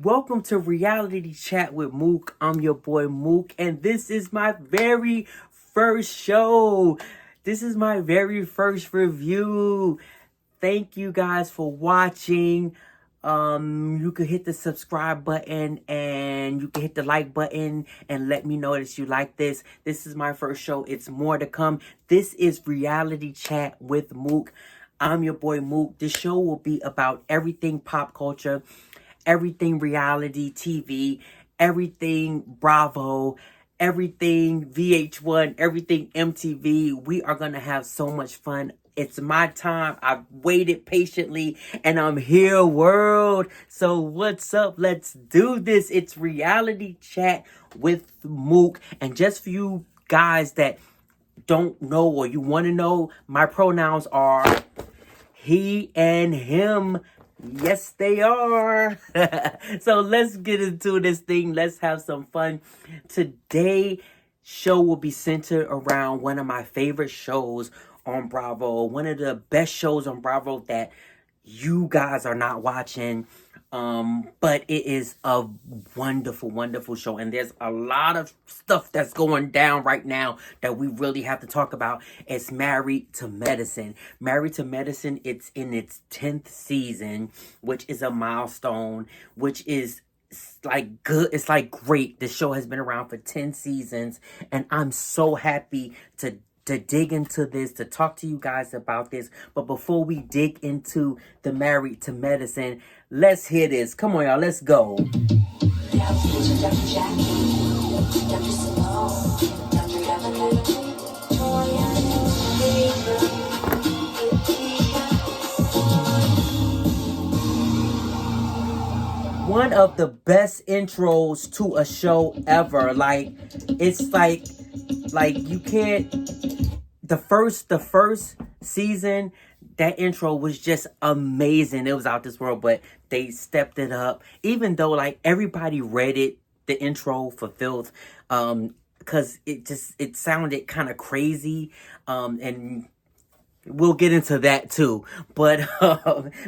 Welcome to Reality Chat with Mook. I'm your boy Mook, and this is my very first show. This is my very first review. Thank you guys for watching. You can hit the subscribe button and you can hit the like button and let me know that you like this. This is my first show. It's more to come. This is Reality Chat with Mook. I'm your boy Mook. This show will be about everything pop culture, everything reality TV, everything Bravo, everything VH1, everything MTV. We are going to have so much fun. It's my time. I've waited patiently and I'm here, world. So what's up? Let's do this. It's Reality Chat with Mook. And just for you guys that don't know or you want to know, my pronouns are he and him. Yes, they are. So let's get into this thing. Let's have some fun. Today show will be centered around one of my favorite shows on Bravo. One of the best shows on Bravo that you guys are not watching. But it is a wonderful, wonderful show. And there's a lot of stuff that's going down right now that we really have to talk about. It's Married to Medicine. Married to Medicine, it's in its 10th season, which is a milestone, which is like good. It's like great. The show has been around for 10 seasons. And I'm so happy to dig into this, to talk to you guys about this. But before we dig into the Married to Medicine, let's hear this. Come on, y'all. Let's go. One of the best intros to a show ever. Like, it's like you can't. The first season, that intro was just amazing. It was out this world, but they stepped it up. Even though like everybody read the intro for filth, because it sounded kind of crazy, and we'll get into that too. But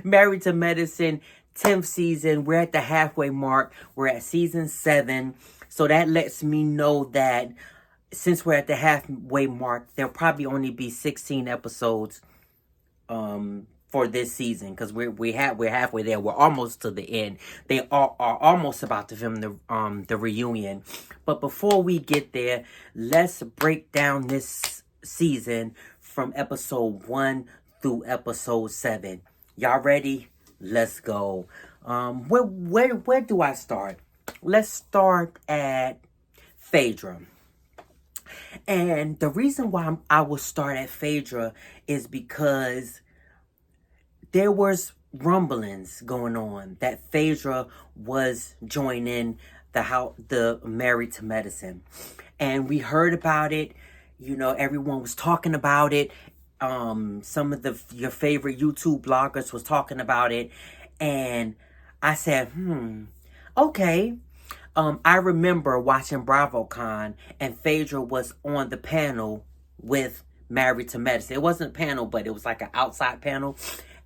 Married to Medicine, 10th season. We're at the halfway mark. We're at season 7, so that lets me know that since we're at the halfway mark, there'll probably only be 16 episodes for this season, because we're halfway there. We're almost to the end. They are almost about to film the reunion. But before we get there, let's break down this season from episode 1 through episode 7. Y'all ready? Let's go. Where do I start? Let's start at Phaedra. And the reason why I will start at Phaedra is because there was rumblings going on that Phaedra was joining the Married to Medicine. And we heard about it. You know, everyone was talking about it. Some of your favorite YouTube bloggers was talking about it. And I said, okay. I remember watching BravoCon, and Phaedra was on the panel with Married to Medicine. It wasn't a panel, but it was like an outside panel.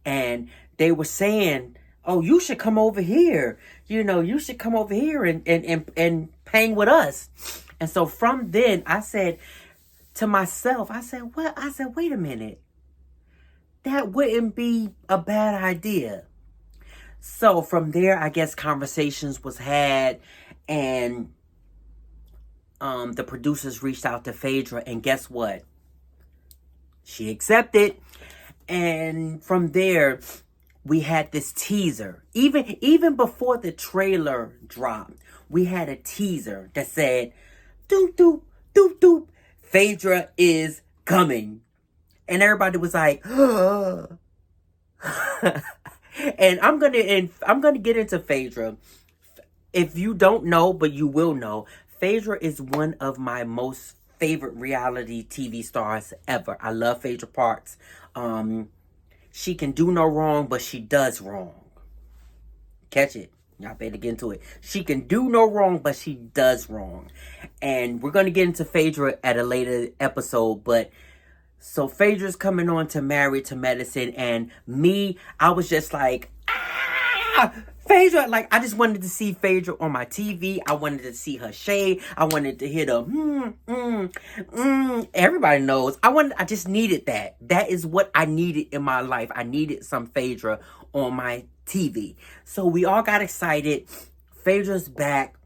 And they were saying, oh, you should come over here. You know, you should come over here and hang with us. And so from then, I said to myself, what? I said, wait a minute. That wouldn't be a bad idea. So from there, I guess conversations was had. And the producers reached out to Phaedra, and guess what? She accepted. And from there, we had this teaser. Even before the trailer dropped, we had a teaser that said, doop, doop, doop, doop, Phaedra is coming. And everybody was like, and I'm gonna get into Phaedra. If you don't know, but you will know, Phaedra is one of my most favorite reality TV stars ever. I love Phaedra Parks. She can do no wrong, but she does wrong. Catch it. Y'all better get into it. She can do no wrong, but she does wrong. And we're going to get into Phaedra at a later episode, but so Phaedra's coming on to Married to Medicine, and me, I was just like, Phaedra, like, I just wanted to see Phaedra on my TV. I wanted to see her shade. I wanted to hear the Everybody knows. I just needed that. That is what I needed in my life. I needed some Phaedra on my TV. So we all got excited. Phaedra's back.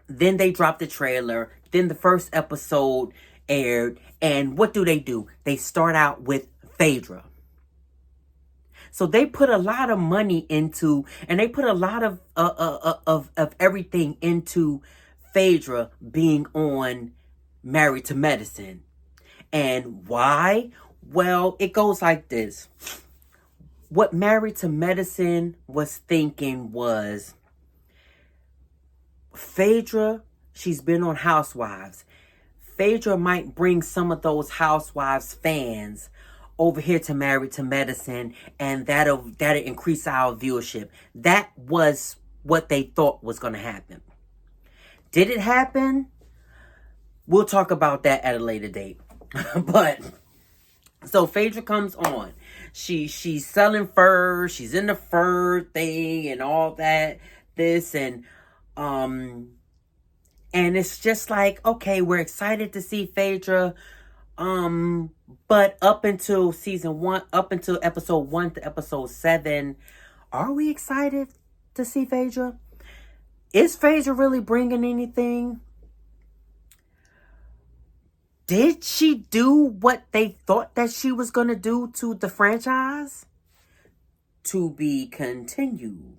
Then they dropped the trailer. Then the first episode aired. And what do? They start out with Phaedra. So they put a lot of money into, and they put a lot of everything into Phaedra being on Married to Medicine. And why? Well, it goes like this. What Married to Medicine was thinking was, Phaedra, she's been on Housewives. Phaedra might bring some of those Housewives fans over here to Married to Medicine, and that'll increase our viewership. That was what they thought was going to happen. Did it happen? We'll talk about that at a later date. But so Phaedra comes on. She's selling fur. She's in the fur thing and all that. And it's just like, okay, we're excited to see Phaedra. But up until season 1, up until episode 1 to episode 7, are we excited to see Phaedra? Is Phaedra really bringing anything? Did she do what they thought that she was going to do to the franchise? To be continued.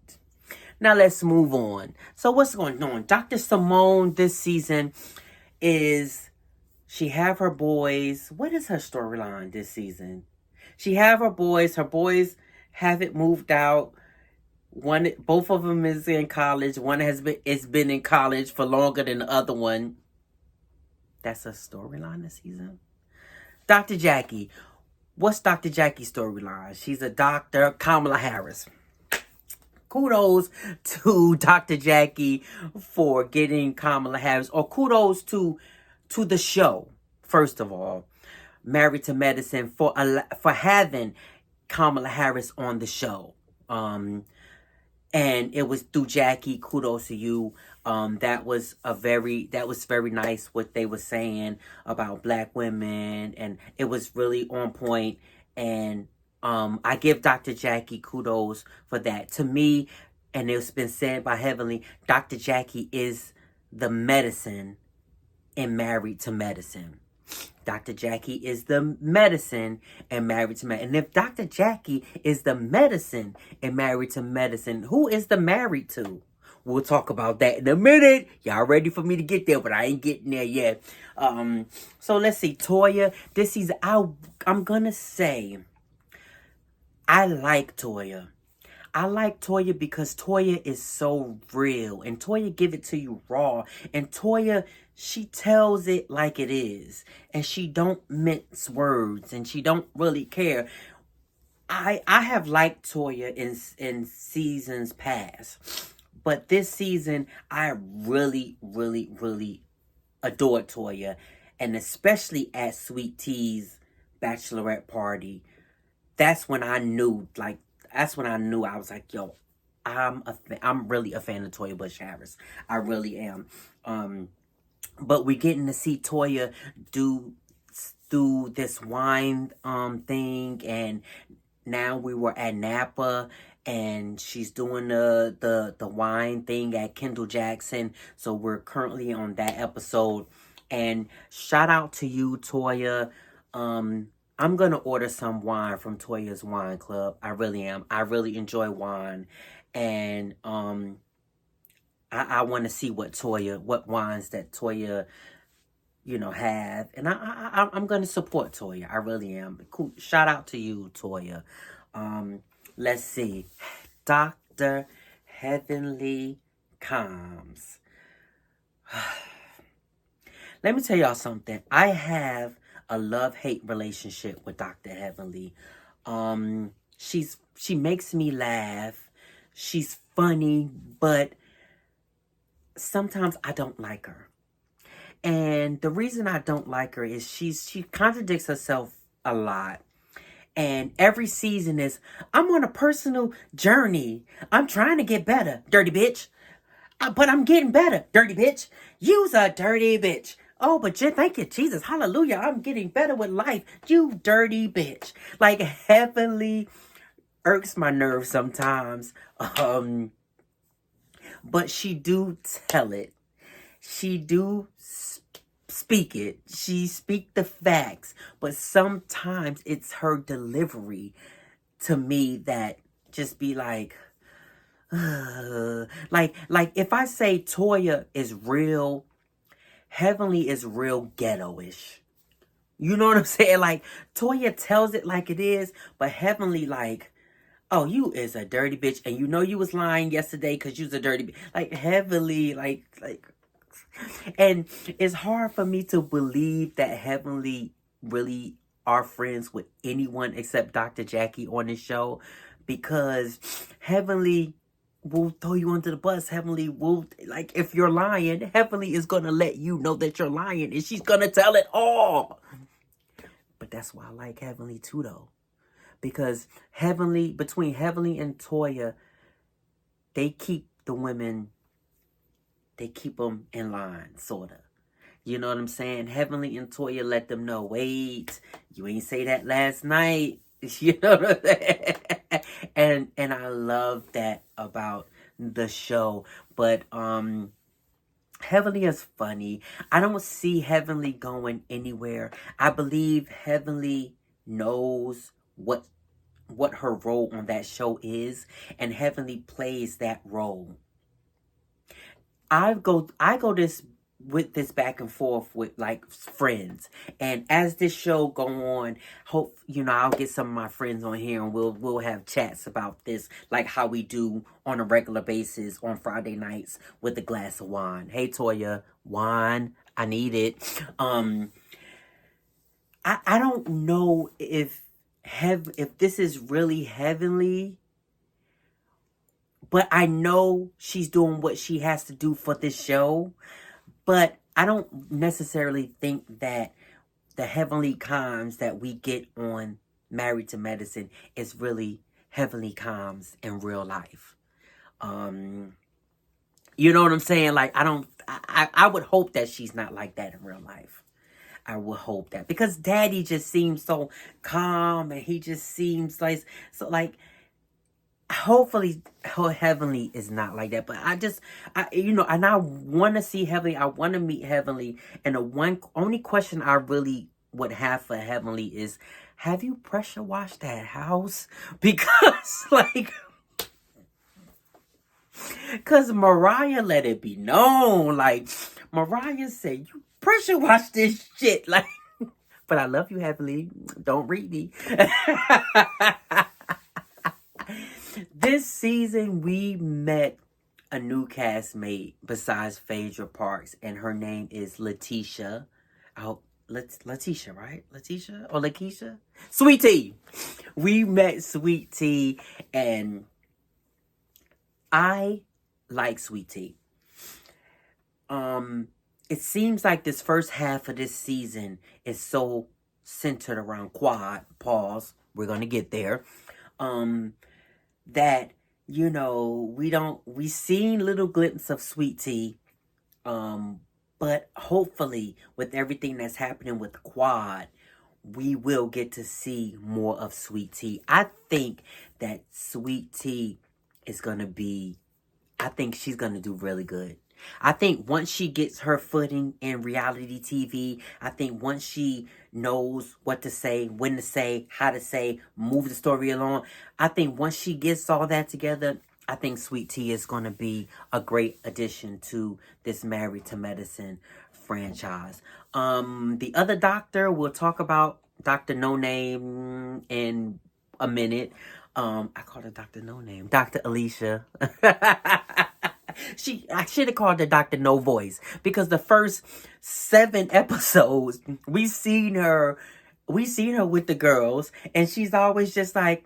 Now let's move on. So what's going on? Dr. Simone this season is, she have her boys. What is her storyline this season? She have her boys. Her boys haven't moved out. Both of them is in college. One has been in college for longer than the other one. That's a storyline this season. Dr. Jackie. What's Dr. Jackie's storyline? She's a doctor. Kamala Harris. Kudos to Dr. Jackie for getting Kamala Harris. Or kudos to the show, first of all. Married to Medicine for having Kamala Harris on the show. And it was through Jackie. Kudos to you. That was very nice what they were saying about black women, and it was really on point. And I give Dr. Jackie kudos for that. To me, and it's been said by Heavenly, Dr. Jackie is the medicine in Married to Medicine. Dr. Jackie is the medicine and Married to Medicine. And if Dr. Jackie is the medicine and Married to Medicine, who is the married to? We'll talk about that in a minute. Y'all ready for me to get there, but I ain't getting there yet. So let's see. Toya, this season, I'm going to say, I like Toya. I like Toya because Toya is so real. And Toya give it to you raw. And Toya, she tells it like it is. And she don't mince words. And she don't really care. I have liked Toya in seasons past. But this season, I really, really, really adored Toya. And especially at Sweet Tea's bachelorette party. That's when I knew, I was like, yo, I'm really a fan of Toya Bush Harris. I really am. But we're getting to see Toya do this wine thing, and now we were at Napa, and she's doing the wine thing at Kendall Jackson. So we're currently on that episode. And shout out to you, Toya. I'm going to order some wine from Toya's Wine Club. I really am. I really enjoy wine. And I want to see what wines that Toya, have. And I'm going to support Toya. I really am. Cool. Shout out to you, Toya. Let's see. Dr. Heavenly Combs. Let me tell y'all something. I have a love-hate relationship with Dr. Heavenly. She makes me laugh. She's funny, but sometimes I don't like her. And the reason I don't like her is she contradicts herself a lot. And every season is, I'm on a personal journey. I'm trying to get better, dirty bitch. But I'm getting better, dirty bitch. You's a dirty bitch. Oh, but thank you, Jesus. Hallelujah. I'm getting better with life. You dirty bitch. Like, Heavenly irks my nerves sometimes. But she do tell it. She do speak it. She speak the facts. But sometimes it's her delivery to me that just be like, like if I say Toya is real, Heavenly is real ghetto-ish. You know what I'm saying? Like, Toya tells it like it is, but Heavenly like, oh, you is a dirty bitch, and you know you was lying yesterday because you was a dirty bitch. Like, Heavenly, like, and it's hard for me to believe that Heavenly really are friends with anyone except Dr. Jackie on this show, because Heavenly will throw you under the bus. Heavenly will, like, if you're lying, Heavenly is gonna let you know that you're lying, and she's gonna tell it all. But that's why I like Heavenly too, though, because between Heavenly and Toya, they keep the women, they keep them in line, sorta. You know what I'm saying? Heavenly and Toya let them know, wait, you ain't say that last night. You know what I'm saying? And I love that about the show. But Heavenly is funny. I don't see Heavenly going anywhere. I believe Heavenly knows what her role on that show is, and Heavenly plays that role. I go this back and forth with like friends, and as this show go on, hope I'll get some of my friends on here, and we'll have chats about this, like how we do on a regular basis on Friday nights with a glass of wine. Hey Toya, wine, I need it. I don't know if this is really Heavenly, but I know she's doing what she has to do for this show. But I don't necessarily think that the Heavenly Comms that we get on Married to Medicine is really Heavenly Comms in real life. You know what I'm saying? Like, I would hope that she's not like that in real life. I would hope that, because Daddy just seems so calm, and he just seems like, so like, hopefully Heavenly is not like that. But and I want to see Heavenly. I want to meet Heavenly. And the only question I really would have for Heavenly is, have you pressure washed that house? Because because Mariah let it be known. Like, Mariah said, you pressure wash this shit. Like, but I love you, Heavenly. Don't read me. This season, we met a new castmate besides Phaedra Parks, and her name is Letitia. Letitia, right? Letitia or Lakeisha? Sweet Tea. We met Sweet Tea, and I like Sweet Tea. It seems like this first half of this season is so centered around Quad. Pause. We're gonna get there. That, we seen little glimpses of Sweet Tea, but hopefully with everything that's happening with Quad, we will get to see more of Sweet Tea. I think that Sweet Tea is I think she's gonna do really good. I think once she gets her footing in reality TV, I think once she knows what to say, when to say, how to say, move the story along, I think once she gets all that together, I think Sweet Tea is going to be a great addition to this Married to Medicine franchise. The other doctor, we'll talk about Dr. No Name in a minute. I call her Dr. No Name. Dr. Alicia. I should have called her Dr. No Voice, because the first 7 episodes we seen her with the girls, and she's always just like,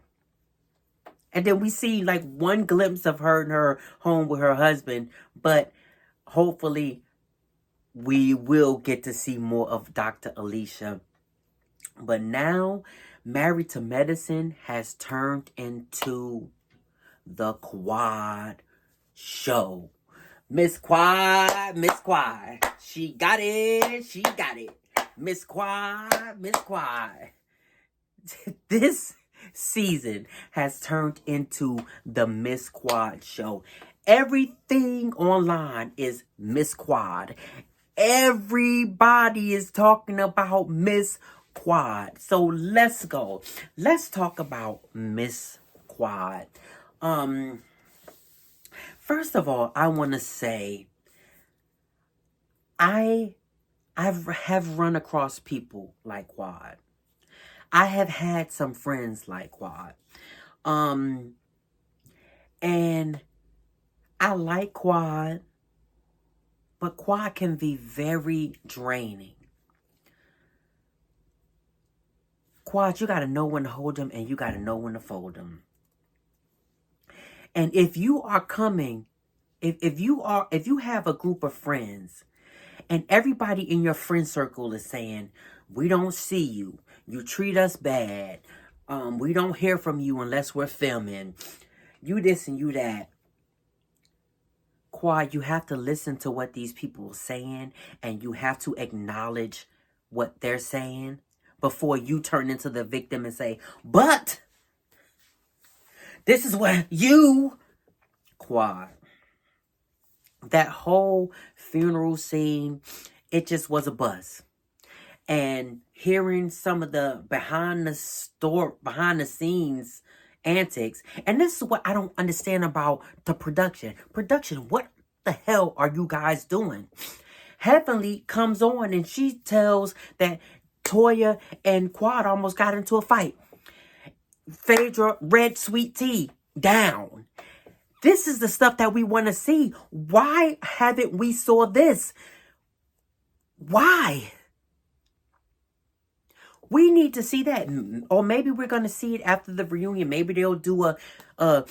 and then we see like one glimpse of her in her home with her husband, but hopefully we will get to see more of Dr. Alicia. But now, Married to Medicine has turned into the Quad Show. Miss Quad, Miss Quad. She got it, she got it. Miss Quad, Miss Quad. This season has turned into the Miss Quad Show. Everything online is Miss Quad. Everybody is talking about Miss Quad. So let's go. Let's talk about Miss Quad. First of all, I want to say I have run across people like Quad. I have had some friends like Quad. And I like Quad, but Quad can be very draining. Quad, you got to know when to hold them and you got to know when to fold them. And if you are coming, if you have a group of friends and everybody in your friend circle is saying, we don't see you, you treat us bad, we don't hear from you unless we're filming, you this and you that. Quad, you have to listen to what these people are saying and you have to acknowledge what they're saying before you turn into the victim and say, but this is what you... Quad. That whole funeral scene, it just was a buzz. And hearing some of the behind the scenes antics, and this is what I don't understand about the production. Production, what the hell are you guys doing? Heavenly comes on and she tells that Toya and Quad almost got into a fight. Phaedra, red sweet tea, down. This is the stuff that we want to see. Why haven't we saw this? Why? We need to see that. Or maybe we're going to see it after the reunion. Maybe they'll do a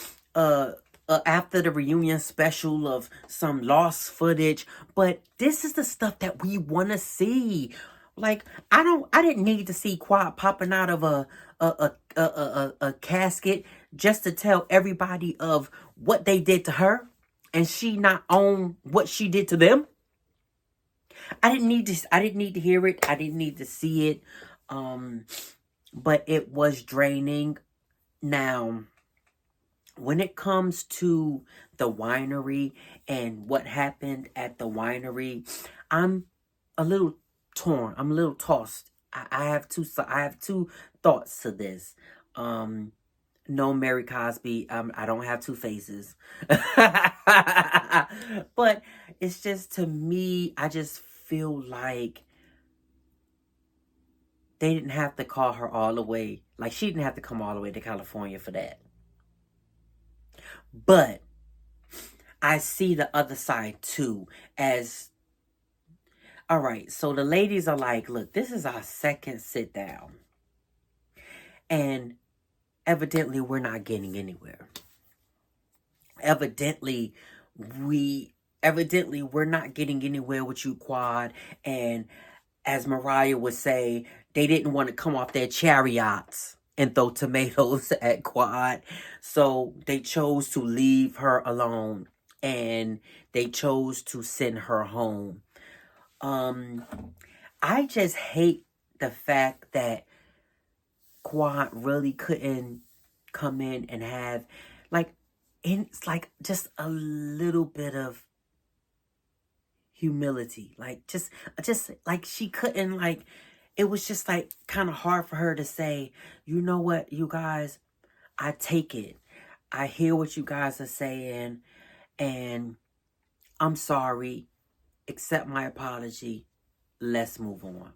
after the reunion special of some lost footage. But this is the stuff that we want to see. Like, I didn't need to see Quad popping out of a casket just to tell everybody of what they did to her and she not own what she did to them. I didn't need to hear it. I didn't need to see it. But it was draining. Now, when it comes to the winery and what happened at the winery, I'm a little torn. I'm a little tossed. I have two thoughts to this. No, Mary Cosby, I don't have two faces. But it's just, to me, I just feel like they didn't have to call her all the way. Like, she didn't have to come all the way to California for that. But I see the other side too, as, all right, so the ladies are like, look, this is our second sit down. And evidently we're not getting anywhere. Evidently we're not getting anywhere with you, Quad. And as Mariah would say, they didn't want to come off their chariots and throw tomatoes at Quad. So they chose to leave her alone. And they chose to send her home. I just hate the fact that Quad really couldn't come in and have, like, it's like just a little bit of humility. Like, just like she couldn't, like, it was just like kind of hard for her to say, you know what, you guys, I take it. I hear what you guys are saying and I'm sorry. Accept my apology. Let's move on.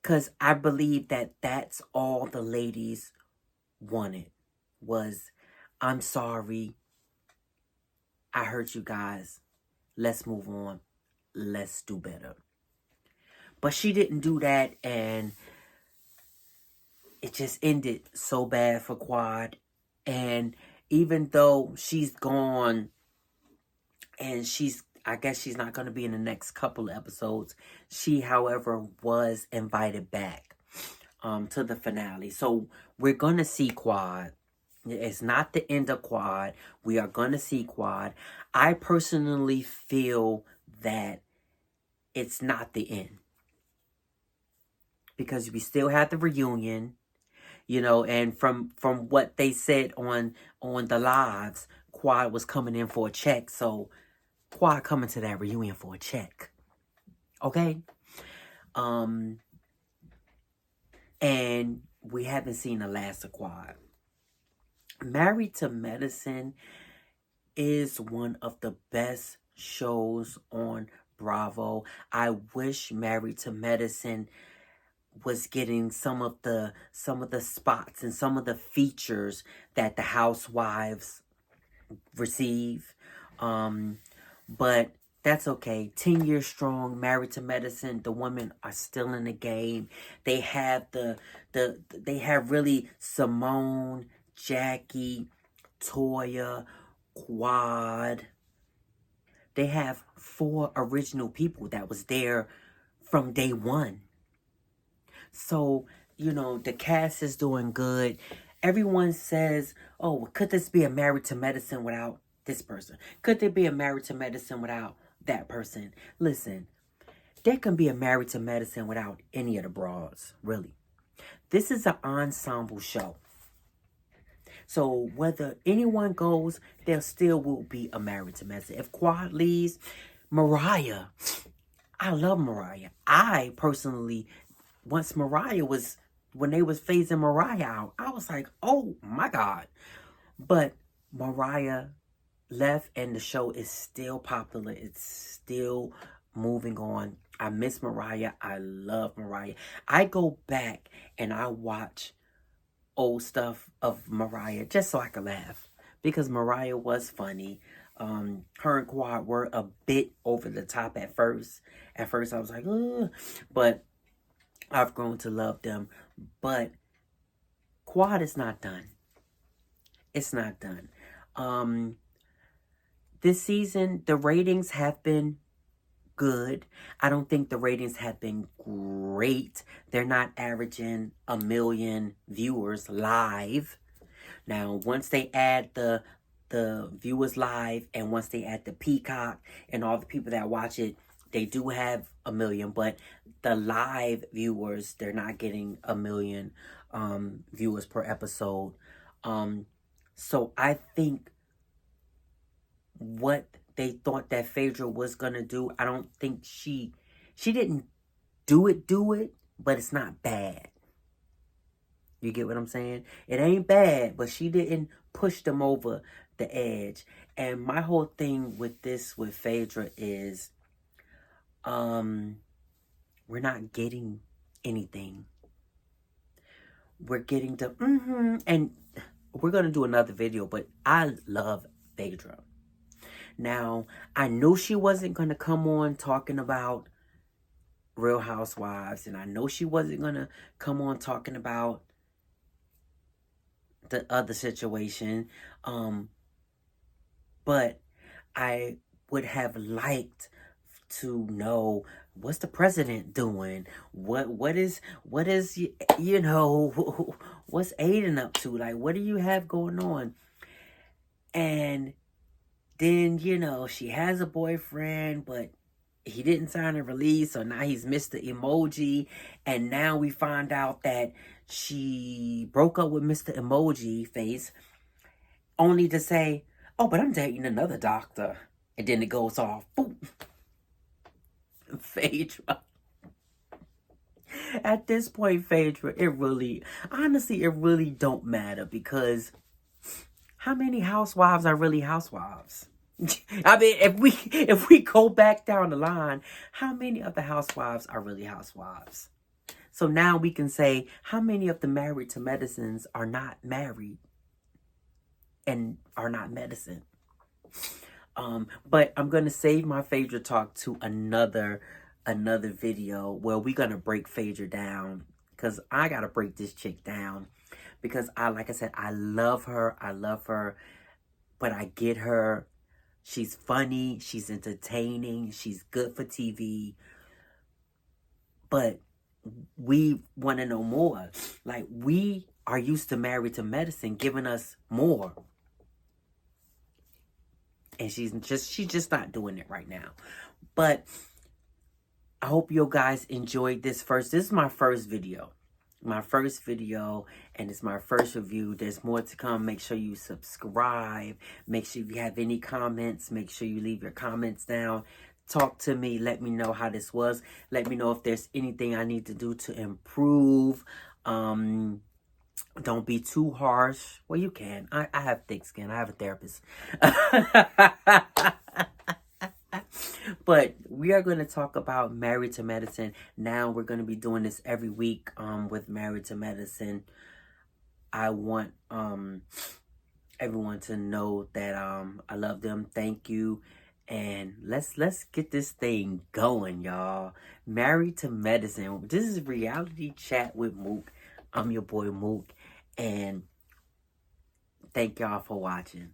Because I believe that that's all the ladies wanted was, I'm sorry. I hurt you guys. Let's move on. Let's do better. But she didn't do that, and it just ended so bad for Quad. And even though she's gone and I guess she's not going to be in the next couple of episodes, she, however, was invited back. to the finale. So we're gonna see Quad. It's not the end of Quad. We are gonna see Quad. I personally feel that it's not the end, because we still have the reunion, you know, and from what they said on the lives, Quad was coming in for a check. So Quad coming to that reunion for a check. Okay? And we haven't seen the last of Quad. Married to Medicine is one of the best shows on Bravo. I wish Married to Medicine was getting some of the spots and some of the features that the housewives receive. But that's okay. 10 years strong, Married to Medicine. The women are still in the game. They have they have really Simone, Jackie, Toya, Quad. They have 4 original people that was there from day one. So, you know, the cast is doing good. Everyone says, oh, could this be a Married to Medicine without this person? Could there be a Married to Medicine without that person? Listen, there can be a Married to Medicine without any of the broads, really. This is an ensemble show. So whether anyone goes, there still will be a Married to Medicine. If Quad leaves, Mariah. I love Mariah. I personally, once Mariah was, when they was phasing Mariah out, I was like, oh my God. But Mariah left and the show is still popular. It's still moving on. I miss Mariah. I love Mariah. I go back and I watch old stuff of Mariah just so I could laugh, because Mariah was funny. Her and Quad were a bit over the top at first. At first I was like, ugh. But I've grown to love them. But Quad is not done. It's not done. This season, the ratings have been good. I don't think the ratings have been great. They're not averaging 1 million viewers live. Now, once they add the viewers live, and once they add the Peacock and all the people that watch it, they do have 1 million. But the live viewers, they're not getting 1 million viewers per episode. So I think what they thought that Phaedra was gonna do, I don't think she didn't do it, but it's not bad. You get what I'm saying? It ain't bad, but she didn't push them over the edge. And my whole thing with this, with Phaedra, is we're not getting anything. We're getting to and we're gonna do another video, but I love Phaedra. Now, I knew she wasn't gonna come on talking about Real Housewives, and I know she wasn't gonna come on talking about the other situation, but I would have liked to know, what's the president doing? What is you know, what's Aiden up to? Like, what do you have going on? And then, you know, she has a boyfriend, but he didn't sign a release, so now he's Mr. Emoji. And now we find out that she broke up with Mr. Emoji Face, only to say, oh, but I'm dating another doctor. And then it goes off. Boom. Phaedra. At this point, Phaedra, honestly, it really don't matter, because how many housewives are really housewives? I mean, if we go back down the line, how many of the housewives are really housewives? So now we can say, how many of the Married to Medicines are not married and are not medicine? But I'm gonna save my Phaedra talk to another video where we're gonna break Phaedra down, because I gotta break this chick down, because like I said, I love her, but I get her. She's funny, she's entertaining, she's good for TV. But we want to know more. Like, we are used to Married to Medicine giving us more. And she's just not doing it right now. But I hope you guys enjoyed this is my first video. And it's my first review. There's more to come. Make sure you subscribe. Make sure if you have any comments, make sure you leave your comments down. Talk to me. Let me know how this was. Let me know if there's anything I need to do to improve. Don't be too harsh. Well, you can. I have thick skin. I have a therapist. But we are going to talk about Married to Medicine. Now we're going to be doing this every week with Married to Medicine. I want everyone to know that I love them. Thank you. And let's get this thing going, y'all. Married to Medicine. This is Reality Chat with Mook. I'm your boy Mook. And thank y'all for watching.